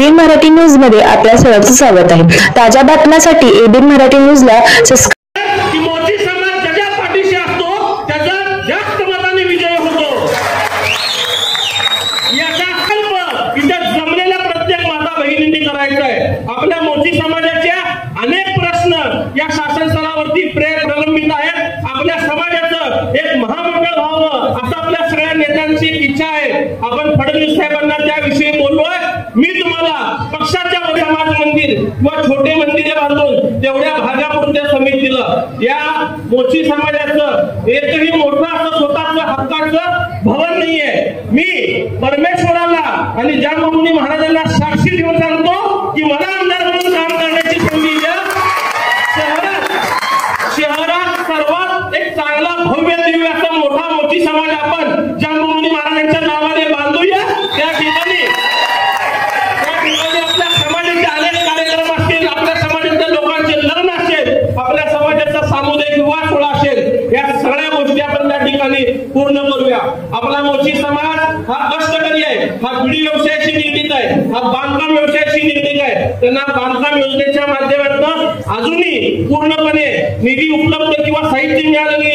ABN Marathi news मध्ये आपल्या सर्वांचं स्वागत आहे। ताज्या बातम्यांसाठी एबीएन मराठी न्यूजला सबस्क्राइब। मोची समाज ज्याच्या पाठीशी असतो त्याचा जास्त मताने विजय होतो याचा संकल्प इथे जमलेल्या प्रत्येक माता भगिनींनी करायचा आहे। आपल्या मोची समाजाच्या अनेक प्रश्न या शासन स्तरावरती प्रलंबित आहेत। आपल्या समाजाचं एक महामंडळ व्हावं असं आपल्या सगळ्या नेत्यांची इच्छा आहे। आपण फडणवीस साहेबांना त्याविषयी बोललोय। मी तुम्हाला पक्षाच्या समाज मंदिर किंवा छोटे मंदिरे बांधून तेवढ्या भागापुरते समित दिलं। या मोची समाजाचं एकही मोठं असं स्वतःचं हक्काचं भवन नाहीये। मी परमेश्वराला आणि जाममुनी महाराजांना साक्षी देऊन सांगतो की मला आमदार म्हणून काम करण्याची संधी द्या। शहरात सर्वात एक चांगला भव्य दिव्य असा मोठा मोची समाज आपण जाममुनी महाराजांच्या नावाने बांधूया। त्या ठिकाणी आपल्या समाजाचे अनेक कार्यक्रम असतील, आपल्या समाजाच्या लोकांचे लग्न असेल, आपल्या समाजाचा सामुदायिक विवाह सोहळा असेल, या सगळ्या गोष्टी आपण त्या ठिकाणी पूर्ण करूया। आपला मोची समाज हा कष्टकरी आहे, हा बिडी व्यवसायाशी निगडीत आहे, हा बांधकाम व्यवसायाशी निगडीत आहे। त्यांना बांधकाम योजनेच्या माध्यमातून अजूनही पूर्णपणे निधी उपलब्ध किंवा साहित्य मिळालेलं